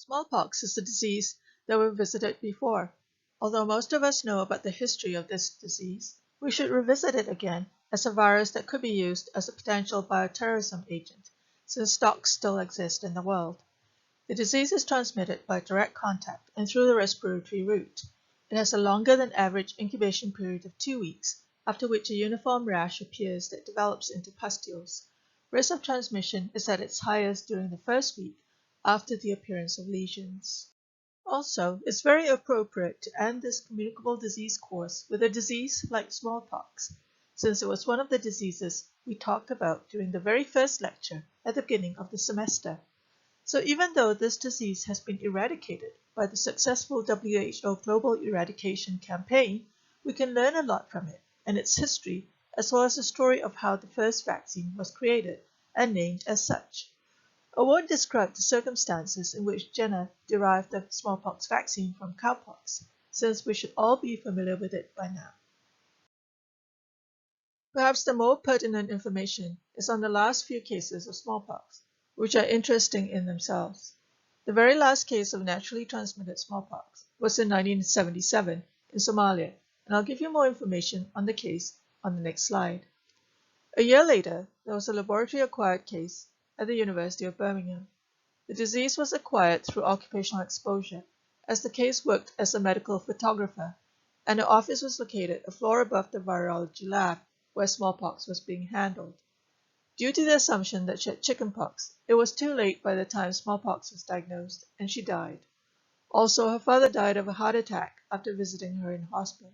Smallpox is a disease that we've visited before. Although most of us know about the history of this disease, we should revisit it again as a virus that could be used as a potential bioterrorism agent, since stocks still exist in the world. The disease is transmitted by direct contact and through the respiratory route. It has a longer than average incubation period of 2 weeks, after which a uniform rash appears that develops into pustules. Risk of transmission is at its highest during the first week after the appearance of lesions. Also, it's very appropriate to end this communicable disease course with a disease like smallpox, since it was one of the diseases we talked about during the very first lecture at the beginning of the semester. So even though this disease has been eradicated by the successful WHO Global Eradication Campaign, we can learn a lot from it and its history, as well as the story of how the first vaccine was created and named as such. I won't describe the circumstances in which Jenner derived the smallpox vaccine from cowpox, since we should all be familiar with it by now. Perhaps the more pertinent information is on the last few cases of smallpox, which are interesting in themselves. The very last case of naturally transmitted smallpox was in 1977 in Somalia, and I'll give you more information on the case on the next slide. A year later, there was a laboratory-acquired case at the University of Birmingham. The disease was acquired through occupational exposure, as the case worked as a medical photographer, and her office was located a floor above the virology lab where smallpox was being handled. Due to the assumption that she had chickenpox, it was too late by the time smallpox was diagnosed, and she died. Also, her father died of a heart attack after visiting her in hospital,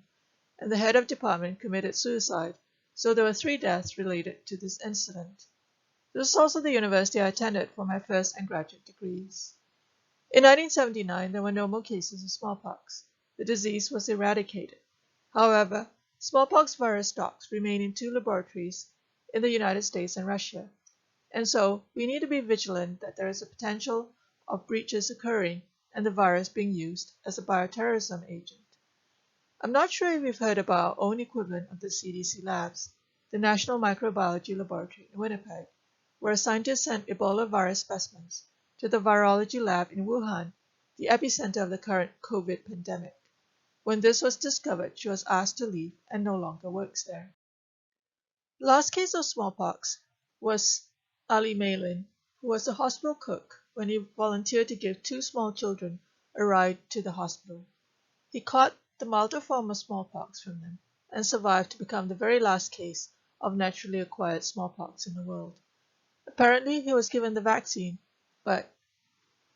and the head of department committed suicide, so there were 3 deaths related to this incident. This is also the university I attended for my first and graduate degrees. In 1979, there were no more cases of smallpox. The disease was eradicated. However, smallpox virus stocks remain in 2 laboratories in the United States and Russia, and so we need to be vigilant that there is a potential of breaches occurring and the virus being used as a bioterrorism agent. I'm not sure if you've heard about our own equivalent of the CDC labs, the National Microbiology Laboratory in Winnipeg, where scientists sent Ebola virus specimens to the virology lab in Wuhan, the epicenter of the current COVID pandemic. When this was discovered, she was asked to leave and no longer works there. The last case of smallpox was Ali Malin, who was a hospital cook when he volunteered to give 2 small children a ride to the hospital. He caught the milder form of smallpox from them and survived to become the very last case of naturally acquired smallpox in the world. Apparently, he was given the vaccine, but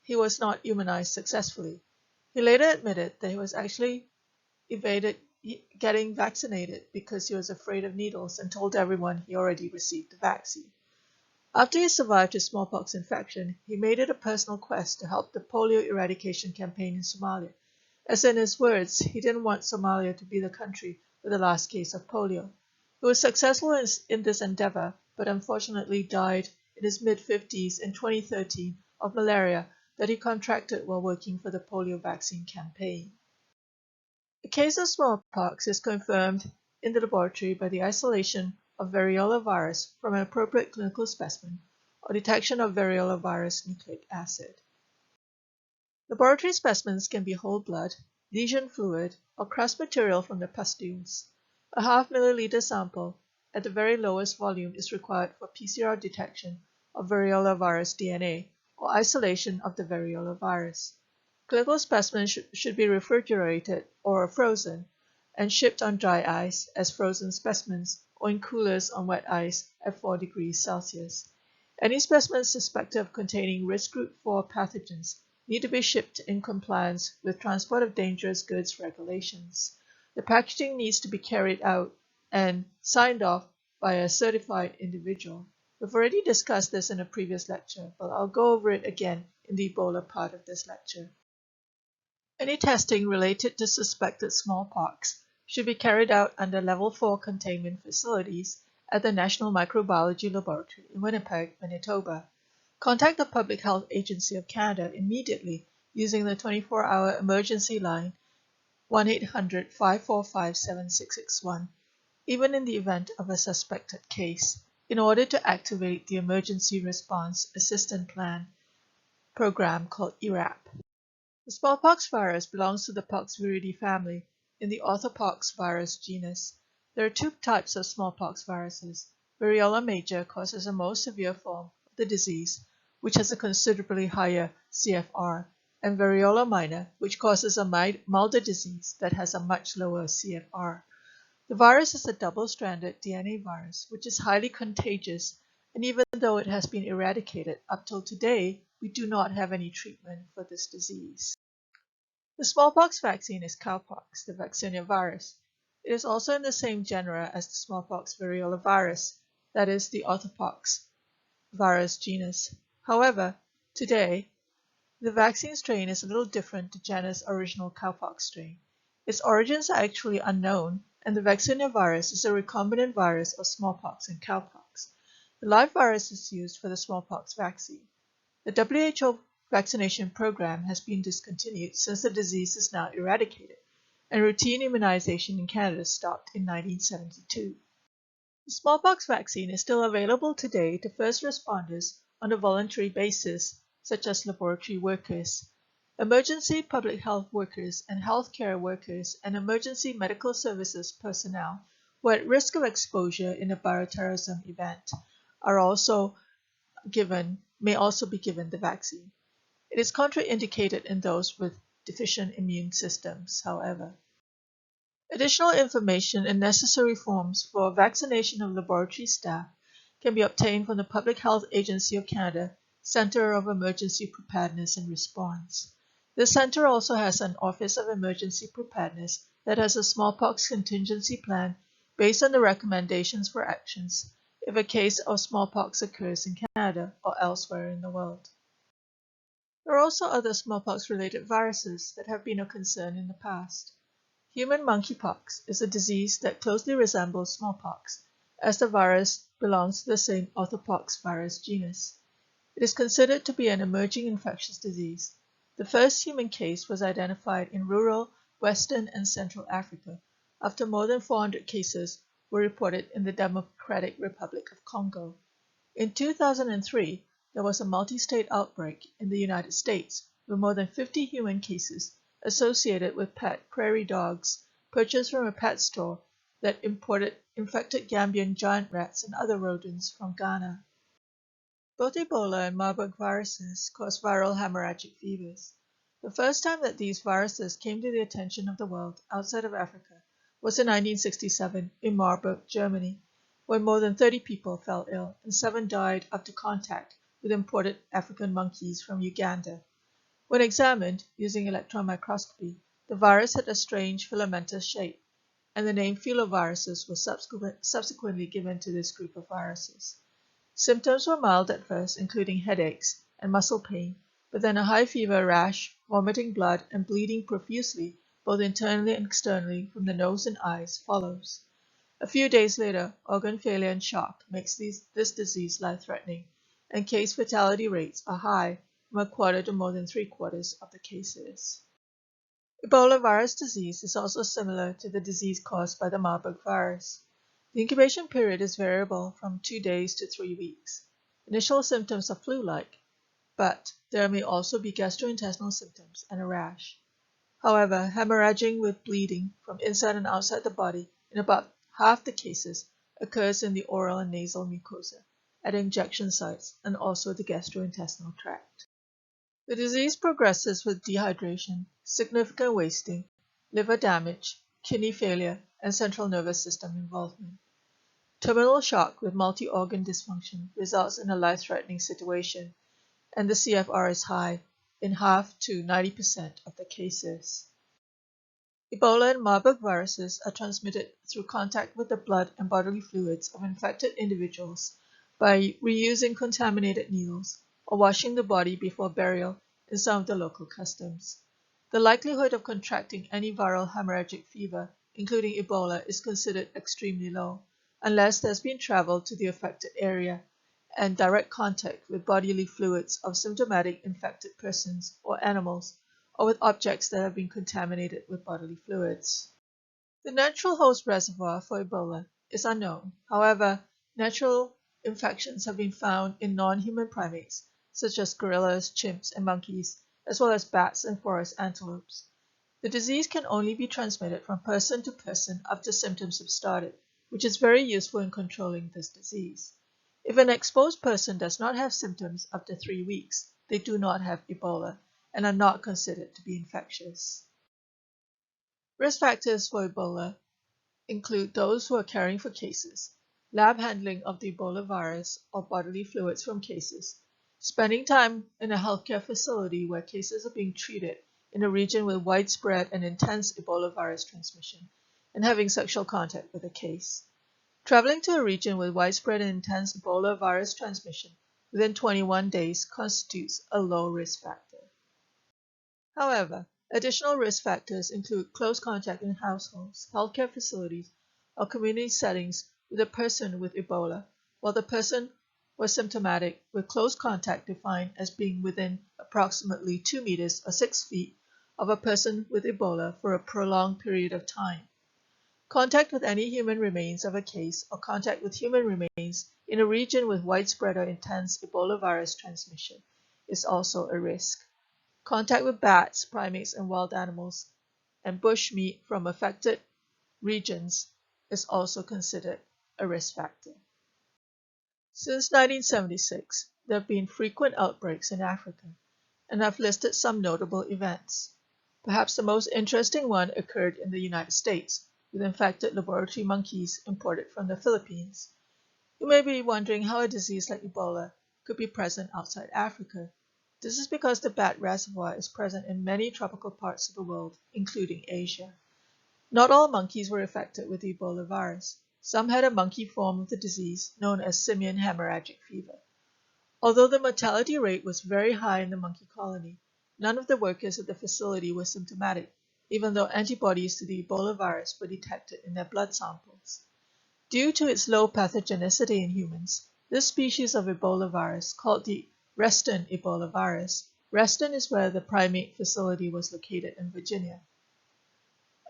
he was not immunized successfully. He later admitted that he was actually evaded getting vaccinated because he was afraid of needles and told everyone he already received the vaccine. After he survived his smallpox infection, he made it a personal quest to help the polio eradication campaign in Somalia, as in his words, he didn't want Somalia to be the country with the last case of polio. He was successful in this endeavor, but unfortunately died in his mid-50s in 2013 of malaria that he contracted while working for the polio vaccine campaign. A case of smallpox is confirmed in the laboratory by the isolation of variola virus from an appropriate clinical specimen or detection of variola virus nucleic acid. Laboratory specimens can be whole blood, lesion fluid, or crust material from the pustules. A half milliliter sample at the very lowest volume is required for PCR detection of variola virus DNA or isolation of the variola virus. Clinical specimens should be refrigerated or frozen and shipped on dry ice as frozen specimens or in coolers on wet ice at 4 degrees Celsius. Any specimens suspected of containing risk group 4 pathogens need to be shipped in compliance with transport of dangerous goods regulations. The packaging needs to be carried out and signed off by a certified individual. We've already discussed this in a previous lecture, but I'll go over it again in the Ebola part of this lecture. Any testing related to suspected smallpox should be carried out under Level 4 containment facilities at the National Microbiology Laboratory in Winnipeg, Manitoba. Contact the Public Health Agency of Canada immediately using the 24-hour emergency line 1-800-545-7661, even in the event of a suspected case, in order to activate the Emergency Response Assistance Plan program called ERAP. The smallpox virus belongs to the Poxviridae family in the orthopox virus genus. There are two types of smallpox viruses. Variola major causes a most severe form of the disease, which has a considerably higher CFR, and variola minor, which causes a milder disease that has a much lower CFR. The virus is a double-stranded DNA virus, which is highly contagious, and even though it has been eradicated up till today, we do not have any treatment for this disease. The smallpox vaccine is cowpox, the vaccinia virus. It is also in the same genera as the smallpox variola virus, that is, the orthopox virus genus. However, today, the vaccine strain is a little different to genus original cowpox strain. Its origins are actually unknown, and the vaccinia virus is a recombinant virus of smallpox and cowpox. The live virus is used for the smallpox vaccine. The WHO vaccination program has been discontinued since the disease is now eradicated, and routine immunization in Canada stopped in 1972. The smallpox vaccine is still available today to first responders on a voluntary basis, such as laboratory workers, emergency public health workers and healthcare workers, and emergency medical services personnel who are at risk of exposure in a bioterrorism event may also be given the vaccine. It is contraindicated in those with deficient immune systems, however. Additional information and necessary forms for vaccination of laboratory staff can be obtained from the Public Health Agency of Canada Centre of Emergency Preparedness and Response. This centre also has an Office of Emergency Preparedness that has a smallpox contingency plan based on the recommendations for actions if a case of smallpox occurs in Canada or elsewhere in the world. There are also other smallpox-related viruses that have been of concern in the past. Human monkeypox is a disease that closely resembles smallpox, as the virus belongs to the same orthopox virus genus. It is considered to be an emerging infectious disease. The first human case was identified in rural Western and Central Africa, after more than 400 cases were reported in the Democratic Republic of Congo. In 2003, there was a multi-state outbreak in the United States with more than 50 human cases associated with pet prairie dogs purchased from a pet store that imported infected Gambian giant rats and other rodents from Ghana. Both Ebola and Marburg viruses cause viral hemorrhagic fevers. The first time that these viruses came to the attention of the world outside of Africa was in 1967 in Marburg, Germany, when more than 30 people fell ill and 7 died after contact with imported African monkeys from Uganda. When examined using electron microscopy, the virus had a strange filamentous shape, and the name filoviruses was subsequently given to this group of viruses. Symptoms were mild at first, including headaches and muscle pain, but then a high fever, rash, vomiting blood, and bleeding profusely, both internally and externally, from the nose and eyes follows. A few days later, organ failure and shock makes this disease life-threatening, and case fatality rates are high, from a quarter to more than 3/4 of the cases. Ebola virus disease is also similar to the disease caused by the Marburg virus. The incubation period is variable from 2 days to 3 weeks. Initial symptoms are flu-like, but there may also be gastrointestinal symptoms and a rash. However, hemorrhaging with bleeding from inside and outside the body in about half the cases occurs in the oral and nasal mucosa, at injection sites, and also the gastrointestinal tract. The disease progresses with dehydration, significant wasting, liver damage, kidney failure, and central nervous system involvement. Terminal shock with multi-organ dysfunction results in a life-threatening situation, and the CFR is high in half to 90% of the cases. Ebola and Marburg viruses are transmitted through contact with the blood and bodily fluids of infected individuals by reusing contaminated needles or washing the body before burial in some of the local customs. The likelihood of contracting any viral hemorrhagic fever, including Ebola, is considered extremely low, unless there's been travel to the affected area and direct contact with bodily fluids of symptomatic infected persons or animals, or with objects that have been contaminated with bodily fluids. The natural host reservoir for Ebola is unknown. However, natural infections have been found in non-human primates, such as gorillas, chimps, and monkeys, as well as bats and forest antelopes. The disease can only be transmitted from person to person after symptoms have started, which is very useful in controlling this disease. If an exposed person does not have symptoms after 3 weeks, they do not have Ebola and are not considered to be infectious. Risk factors for Ebola include those who are caring for cases, lab handling of the Ebola virus or bodily fluids from cases, spending time in a healthcare facility where cases are being treated in a region with widespread and intense Ebola virus transmission, and having sexual contact with a case. Traveling to a region with widespread and intense Ebola virus transmission within 21 days constitutes a low risk factor. However, additional risk factors include close contact in households, healthcare facilities, or community settings with a person with Ebola, while the person was symptomatic, with close contact defined as being within approximately 2 meters or 6 feet of a person with Ebola for a prolonged period of time. Contact with any human remains of a case or contact with human remains in a region with widespread or intense Ebola virus transmission is also a risk. Contact with bats, primates, and wild animals, and bush meat from affected regions is also considered a risk factor. Since 1976, there have been frequent outbreaks in Africa, and I've listed some notable events. Perhaps the most interesting one occurred in the United States, with infected laboratory monkeys imported from the Philippines. You may be wondering how a disease like Ebola could be present outside Africa. This is because the bat reservoir is present in many tropical parts of the world, including Asia. Not all monkeys were affected with the Ebola virus. Some had a monkey form of the disease known as simian hemorrhagic fever. Although the mortality rate was very high in the monkey colony, none of the workers at the facility were symptomatic, even though antibodies to the Ebola virus were detected in their blood samples. Due to its low pathogenicity in humans, this species of Ebola virus, called the Reston Ebola virus. Reston is where the primate facility was located in Virginia.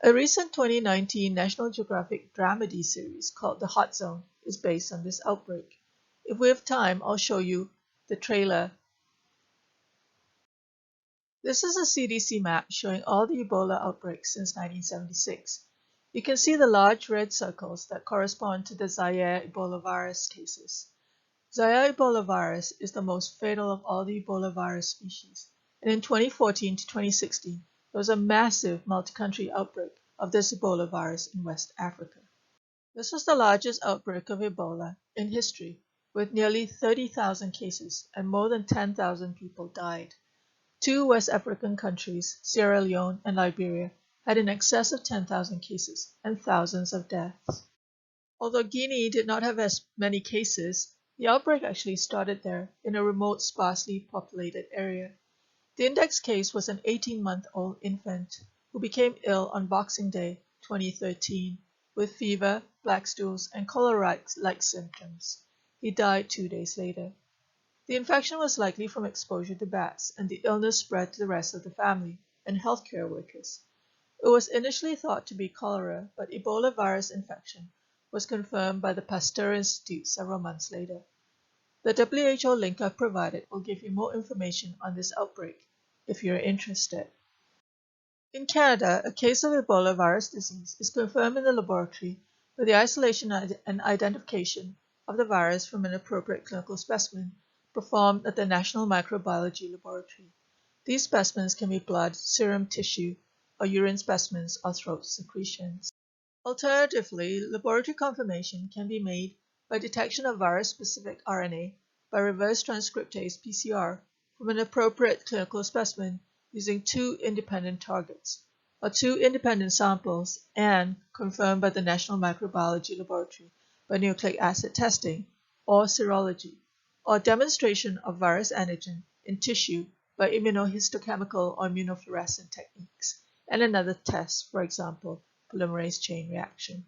A recent 2019 National Geographic dramedy series called The Hot Zone is based on this outbreak. If we have time, I'll show you the trailer. This is a CDC map showing all the Ebola outbreaks since 1976. You can see the large red circles that correspond to the Zaire Ebola virus cases. Zaire Ebola virus is the most fatal of all the Ebola virus species, and in 2014 to 2016, there was a massive multi-country outbreak of this Ebola virus in West Africa. This was the largest outbreak of Ebola in history, with nearly 30,000 cases and more than 10,000 people died. 2 West African countries, Sierra Leone and Liberia, had in excess of 10,000 cases and thousands of deaths. Although Guinea did not have as many cases, the outbreak actually started there in a remote, sparsely populated area. The index case was an 18-month-old infant who became ill on Boxing Day 2013 with fever, black stools, and cholera-like symptoms. He died 2 days later. The infection was likely from exposure to bats, and the illness spread to the rest of the family and healthcare workers. It was initially thought to be cholera, but Ebola virus infection was confirmed by the Pasteur Institute several months later. The WHO link I've provided will give you more information on this outbreak if you're interested. In Canada, a case of Ebola virus disease is confirmed in the laboratory with the isolation and identification of the virus from an appropriate clinical specimen performed at the National Microbiology Laboratory. These specimens can be blood, serum tissue, or urine specimens or throat secretions. Alternatively, laboratory confirmation can be made by detection of virus-specific RNA by reverse transcriptase PCR from an appropriate clinical specimen using 2 independent targets, or 2 independent samples, and confirmed by the National Microbiology Laboratory by nucleic acid testing, or serology, or demonstration of virus antigen in tissue by immunohistochemical or immunofluorescent techniques, and another test, for example, polymerase chain reaction.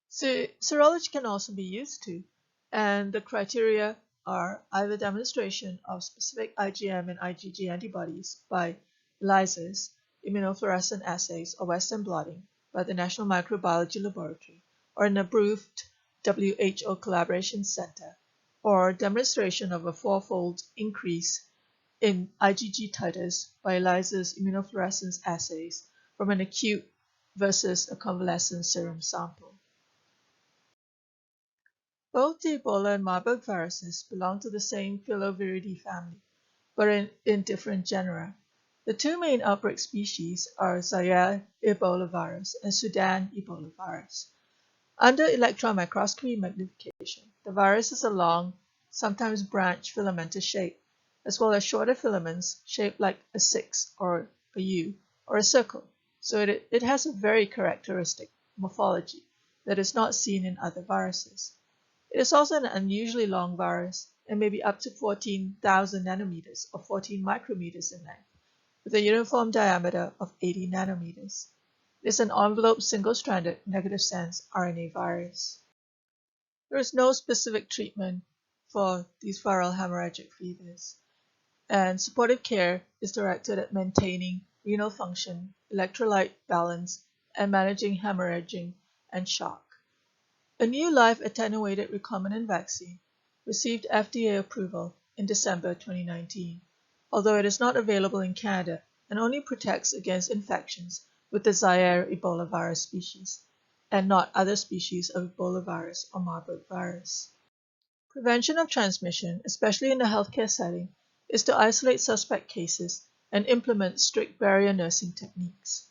Serology can also be used too, and the criteria are either demonstration of specific IgM and IgG antibodies by ELISAs, immunofluorescent assays, or Western blotting by the National Microbiology Laboratory, or an approved WHO collaboration center, or demonstration of a 4-fold increase in IgG titers by ELISA's immunofluorescence assays from an acute versus a convalescent serum sample. Both the Ebola and Marburg viruses belong to the same Filoviridae family, but in different genera. The two main outbreak species are Zaire Ebola virus and Sudan Ebola virus. Under electron microscopy magnification, the virus is a long, sometimes branched filamentous shape, as well as shorter filaments shaped like a 6 or a U or a circle, so it has a very characteristic morphology that is not seen in other viruses. It is also an unusually long virus and may be up to 14,000 nanometers or 14 micrometers in length, with a uniform diameter of 80 nanometers. It is an enveloped single-stranded negative sense RNA virus. There is no specific treatment for these viral hemorrhagic fevers, and supportive care is directed at maintaining renal function, electrolyte balance, and managing hemorrhaging and shock. A new live attenuated recombinant vaccine received FDA approval in December 2019, although it is not available in Canada and only protects against infections with the Zaire Ebola virus species and not other species of Ebola virus or Marburg virus. Prevention of transmission, especially in the healthcare setting, is to isolate suspect cases and implement strict barrier nursing techniques.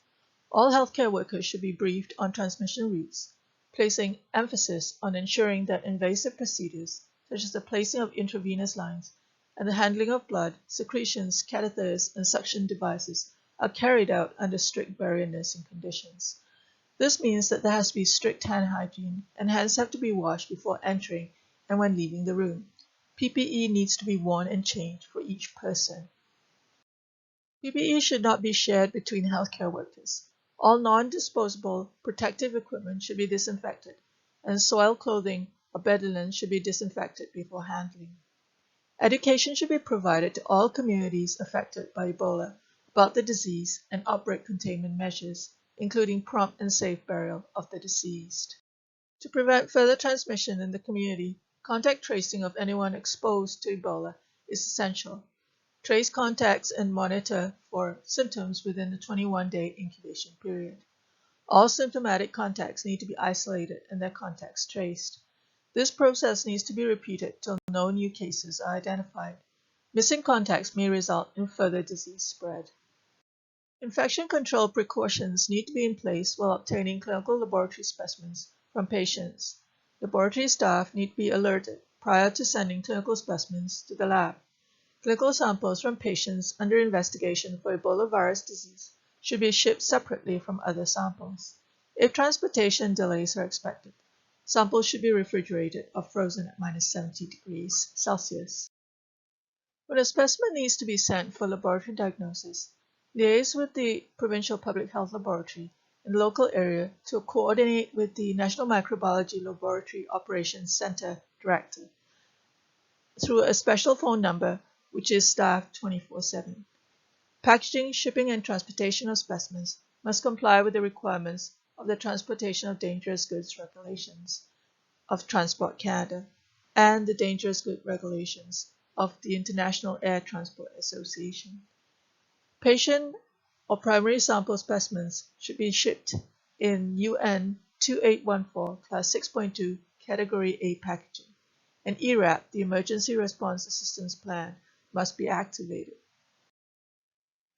All healthcare workers should be briefed on transmission routes, placing emphasis on ensuring that invasive procedures, such as the placing of intravenous lines and the handling of blood, secretions, catheters, and suction devices, are carried out under strict barrier nursing conditions. This means that there has to be strict hand hygiene, and hands have to be washed before entering and when leaving the room. PPE needs to be worn and changed for each person. PPE should not be shared between healthcare workers. All non-disposable protective equipment should be disinfected, and soiled clothing or bed linen should be disinfected before handling. Education should be provided to all communities affected by Ebola about the disease and outbreak containment measures, including prompt and safe burial of the deceased. To prevent further transmission in the community, contact tracing of anyone exposed to Ebola is essential. Trace contacts and monitor for symptoms within the 21-day incubation period. All symptomatic contacts need to be isolated and their contacts traced. This process needs to be repeated till no new cases are identified. Missing contacts may result in further disease spread. Infection control precautions need to be in place while obtaining clinical laboratory specimens from patients. Laboratory staff need to be alerted prior to sending clinical specimens to the lab. Clinical samples from patients under investigation for Ebola virus disease should be shipped separately from other samples. If transportation delays are expected, samples should be refrigerated or frozen at -70 degrees Celsius. When a specimen needs to be sent for laboratory diagnosis, liaise with the provincial public health laboratory in the local area to coordinate with the National Microbiology Laboratory Operations Center Director through a special phone number which is staffed 24/7. Packaging, shipping, and transportation of specimens must comply with the requirements of the Transportation of Dangerous Goods Regulations of Transport Canada and the Dangerous Goods Regulations of the International Air Transport Association. Patient or primary sample specimens should be shipped in UN 2814 Class 6.2 Category A packaging, and ERAP, the Emergency Response Assistance Plan, must be activated.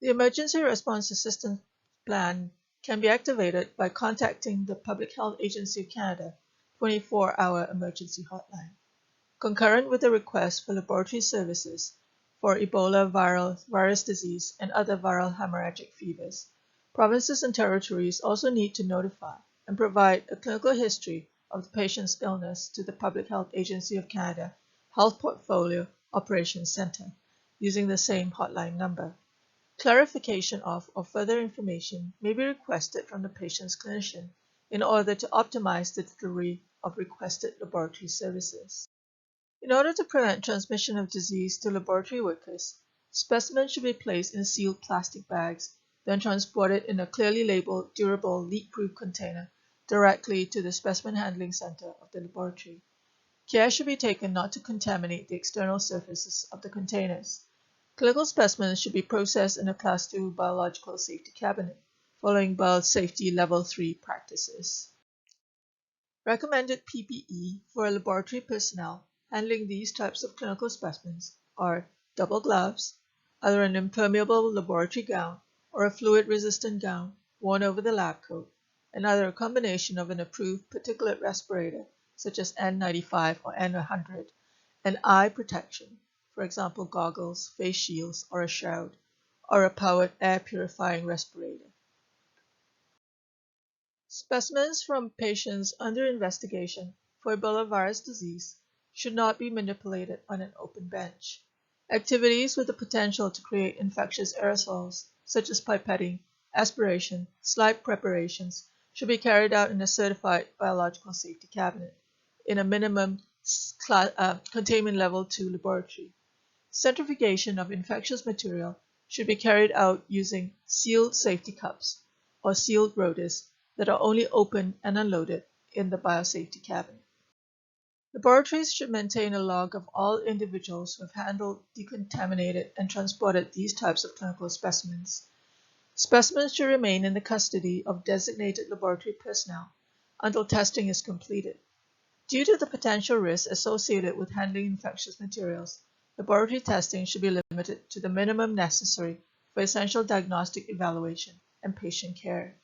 The Emergency Response Assistance Plan can be activated by contacting the Public Health Agency of Canada 24-hour emergency hotline. Concurrent with the request for laboratory services for Ebola virus disease and other viral hemorrhagic fevers, provinces and territories also need to notify and provide a clinical history of the patient's illness to the Public Health Agency of Canada Health Portfolio Operations Center using the same hotline number. Clarification of or further information may be requested from the patient's clinician in order to optimize the delivery of requested laboratory services. In order to prevent transmission of disease to laboratory workers, specimens should be placed in sealed plastic bags, then transported in a clearly labeled, durable, leak-proof container directly to the specimen handling center of the laboratory. Care should be taken not to contaminate the external surfaces of the containers. Clinical specimens should be processed in a Class 2 biological safety cabinet, following biosafety Level 3 practices. Recommended PPE for laboratory personnel handling these types of clinical specimens are double gloves, either an impermeable laboratory gown or a fluid-resistant gown worn over the lab coat, and either a combination of an approved particulate respirator, such as N95 or N100, and eye protection, for example goggles, face shields, or a shroud, or a powered air purifying respirator. Specimens from patients under investigation for Ebola virus disease should not be manipulated on an open bench. Activities with the potential to create infectious aerosols, such as pipetting, aspiration, slide preparations, should be carried out in a certified biological safety cabinet in a minimum containment level 2 laboratory. Centrifugation of infectious material should be carried out using sealed safety cups or sealed rotors that are only opened and unloaded in the biosafety cabinet. Laboratories should maintain a log of all individuals who have handled, decontaminated, and transported these types of clinical specimens. Specimens should remain in the custody of designated laboratory personnel until testing is completed. Due to the potential risks associated with handling infectious materials, laboratory testing should be limited to the minimum necessary for essential diagnostic evaluation and patient care.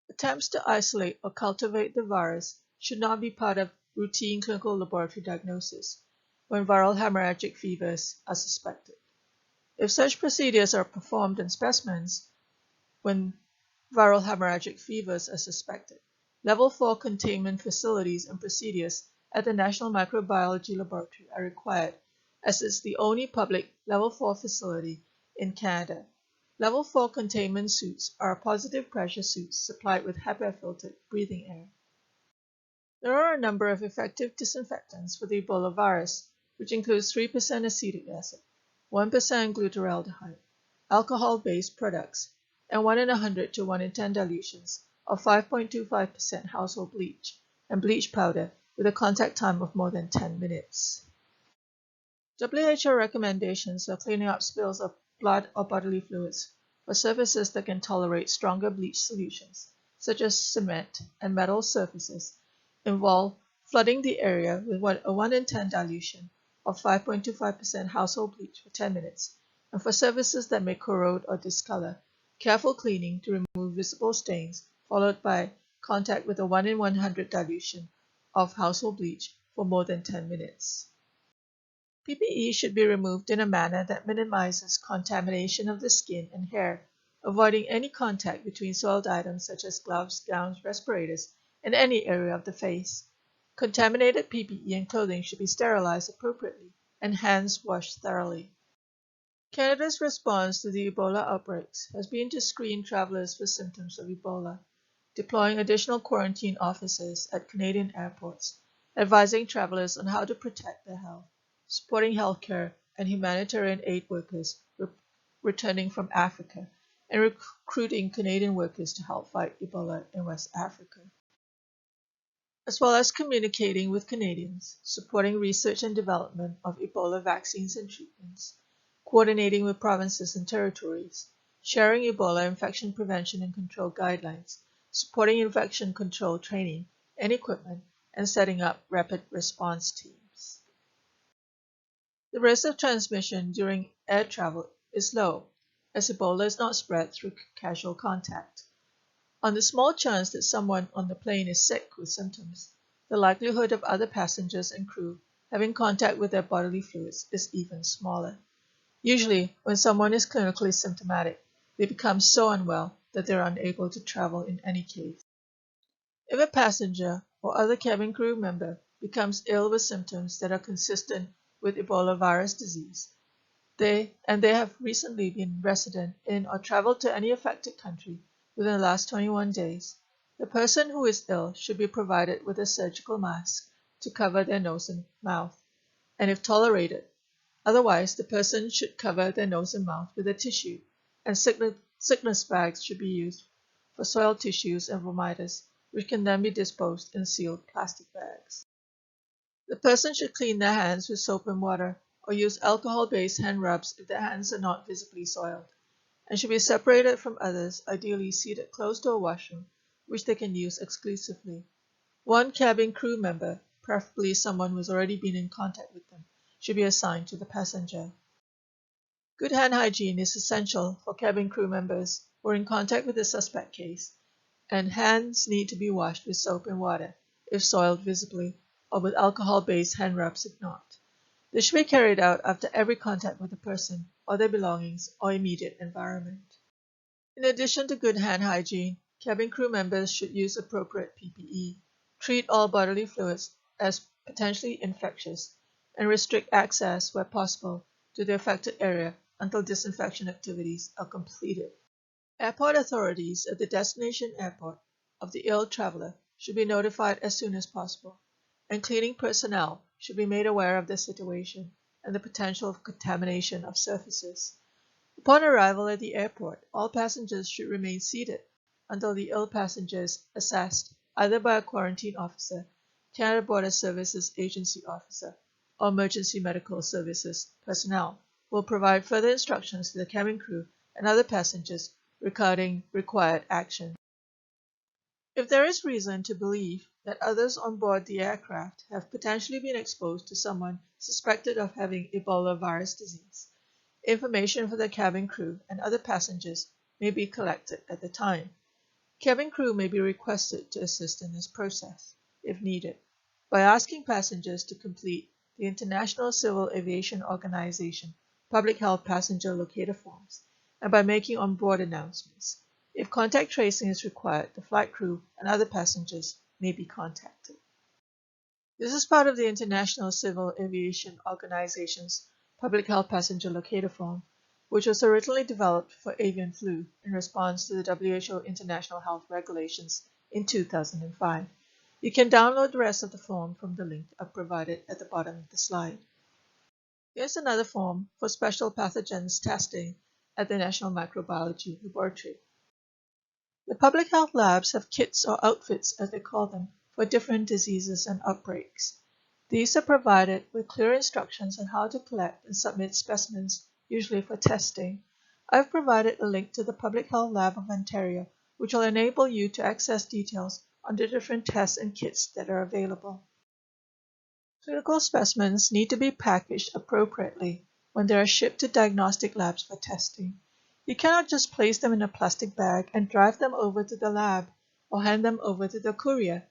Attempts to isolate or cultivate the virus should not be part of routine clinical laboratory diagnosis when viral hemorrhagic fevers are suspected. If such procedures are performed in specimens when viral hemorrhagic fevers are suspected, Level 4 containment facilities and procedures at the National Microbiology Laboratory are required, as it's the only public Level 4 facility in Canada. Level 4 containment suits are positive pressure suits supplied with HEPA-filtered breathing air. There are a number of effective disinfectants for the Ebola virus, which includes 3% acetic acid, 1% glutaraldehyde, alcohol-based products, and 1 in 100 to 1 in 10 dilutions of 5.25% household bleach and bleach powder with a contact time of more than 10 minutes. WHO recommendations for cleaning up spills of blood or bodily fluids for surfaces that can tolerate stronger bleach solutions, such as cement and metal surfaces, involve flooding the area with a 1 in 10 dilution of 5.25% household bleach for 10 minutes, and for surfaces that may corrode or discolor, careful cleaning to remove visible stains, followed by contact with a 1 in 100 dilution of household bleach for more than 10 minutes. PPE should be removed in a manner that minimizes contamination of the skin and hair, avoiding any contact between soiled items such as gloves, gowns, respirators, and any area of the face. Contaminated PPE and clothing should be sterilized appropriately and hands washed thoroughly. Canada's response to the Ebola outbreaks has been to screen travelers for symptoms of Ebola, deploying additional quarantine officers at Canadian airports, advising travelers on how to protect their health, supporting healthcare and humanitarian aid workers returning from Africa, and recruiting Canadian workers to help fight Ebola in West Africa, as well as communicating with Canadians, supporting research and development of Ebola vaccines and treatments, coordinating with provinces and territories, sharing Ebola infection prevention and control guidelines, supporting infection control training and equipment, and setting up rapid response teams. The risk of transmission during air travel is low, as Ebola is not spread through casual contact. On the small chance that someone on the plane is sick with symptoms, the likelihood of other passengers and crew having contact with their bodily fluids is even smaller. Usually, when someone is clinically symptomatic, they become so unwell that they are unable to travel in any case. If a passenger or other cabin crew member becomes ill with symptoms that are consistent with Ebola virus disease, they have recently been resident in or traveled to any affected country within the last 21 days, the person who is ill should be provided with a surgical mask to cover their nose and mouth, and if tolerated. Otherwise, the person should cover their nose and mouth with a tissue, and sickness bags should be used for soiled tissues and vomitus, which can then be disposed in sealed plastic bags. The person should clean their hands with soap and water or use alcohol-based hand rubs if the hands are not visibly soiled, and should be separated from others, ideally seated close to a washroom, which they can use exclusively. One cabin crew member, preferably someone who has already been in contact with them, should be assigned to the passenger. Good hand hygiene is essential for cabin crew members who are in contact with the suspect case, and hands need to be washed with soap and water if soiled visibly, or with alcohol-based hand rubs if not. This should be carried out after every contact with the person or their belongings or immediate environment. In addition to good hand hygiene, cabin crew members should use appropriate PPE, treat all bodily fluids as potentially infectious, and restrict access, where possible, to the affected area until disinfection activities are completed. Airport authorities at the destination airport of the ill traveler should be notified as soon as possible, and cleaning personnel should be made aware of the situation and the potential of contamination of surfaces. Upon arrival at the airport, all passengers should remain seated until the ill passenger is assessed either by a quarantine officer, Canada Border Services Agency officer, or emergency medical services personnel will provide further instructions to the cabin crew and other passengers regarding required action. If there is reason to believe that others on board the aircraft have potentially been exposed to someone suspected of having Ebola virus disease, information for the cabin crew and other passengers may be collected at the time. Cabin crew may be requested to assist in this process, if needed, by asking passengers to complete the International Civil Aviation Organization Public Health Passenger Locator Forms, and by making on-board announcements. If contact tracing is required, the flight crew and other passengers may be contacted. This is part of the International Civil Aviation Organization's Public Health Passenger Locator Form, which was originally developed for avian flu in response to the WHO International Health Regulations in 2005. You can download the rest of the form from the link I've provided at the bottom of the slide. Here's another form for special pathogens testing at the National Microbiology Laboratory. The public health labs have kits or outfits, as they call them, for different diseases and outbreaks. These are provided with clear instructions on how to collect and submit specimens, usually for testing. I've provided a link to the Public Health Lab of Ontario, which will enable you to access details on the different tests and kits that are available. Clinical specimens need to be packaged appropriately when they are shipped to diagnostic labs for testing. You cannot just place them in a plastic bag and drive them over to the lab or hand them over to the courier.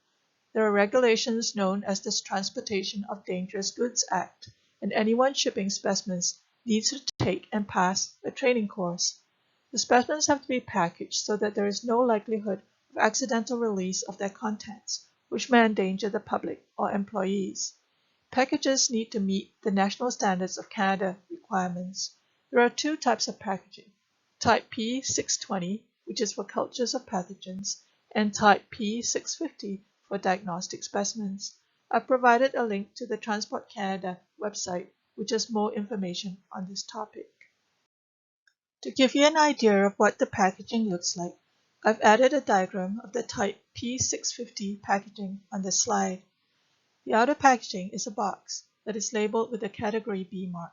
There are regulations known as the Transportation of Dangerous Goods Act, and anyone shipping specimens needs to take and pass a training course. The specimens have to be packaged so that there is no likelihood of accidental release of their contents, which may endanger the public or employees. Packages need to meet the National Standards of Canada requirements. There are two types of packaging: Type P620, which is for cultures of pathogens, and Type P650 for diagnostic specimens. I've provided a link to the Transport Canada website, which has more information on this topic. To give you an idea of what the packaging looks like, I've added a diagram of the Type P650 packaging on the slide. The outer packaging is a box that is labeled with a Category B mark,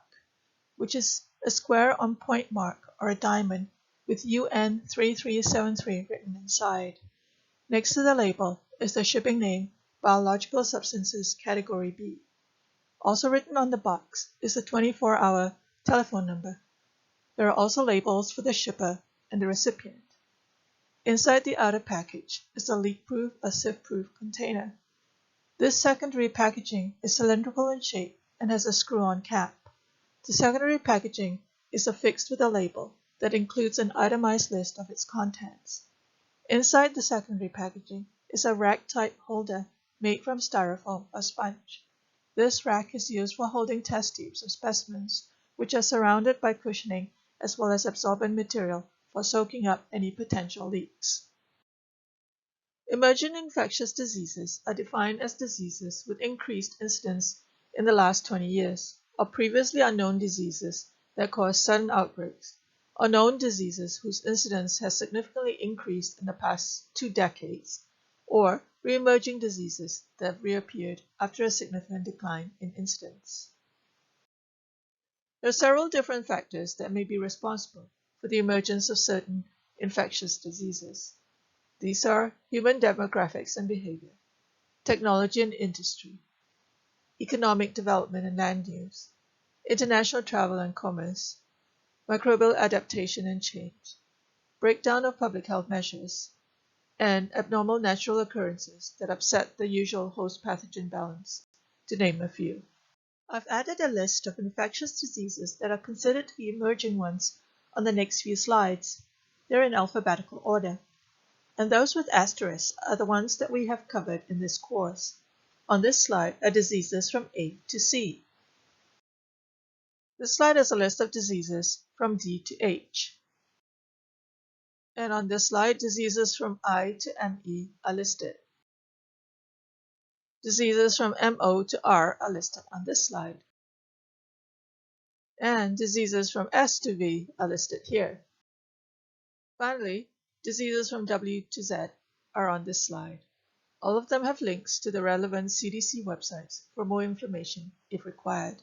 which is a square on point mark or a diamond with UN 3373 written inside. Next to the label is the shipping name, Biological Substances Category B. Also written on the box is the 24-hour telephone number. There are also labels for the shipper and the recipient. Inside the outer package is a leak-proof or sieve-proof container. This secondary packaging is cylindrical in shape and has a screw-on cap. The secondary packaging is affixed with a label that includes an itemized list of its contents. Inside the secondary packaging is a rack-type holder made from styrofoam or sponge. This rack is used for holding test tubes of specimens, which are surrounded by cushioning as well as absorbent material for soaking up any potential leaks. Emergent infectious diseases are defined as diseases with increased incidence in the last 20 years, or previously unknown diseases that cause sudden outbreaks, or known diseases whose incidence has significantly increased in the past 2 decades, or re-emerging diseases that have reappeared after a significant decline in incidence. There are several different factors that may be responsible for the emergence of certain infectious diseases. These are human demographics and behavior, technology and industry, economic development and land use, international travel and commerce, microbial adaptation and change, breakdown of public health measures, and abnormal natural occurrences that upset the usual host pathogen balance, to name a few. I've added a list of infectious diseases that are considered to be emerging ones on the next few slides. They're in alphabetical order, and those with asterisks are the ones that we have covered in this course. On this slide are diseases from A to C. This slide is a list of diseases from D to H. And on this slide, diseases from I to ME are listed. Diseases from MO to R are listed on this slide. And diseases from S to V are listed here. Finally, diseases from W to Z are on this slide. All of them have links to the relevant CDC websites for more information if required.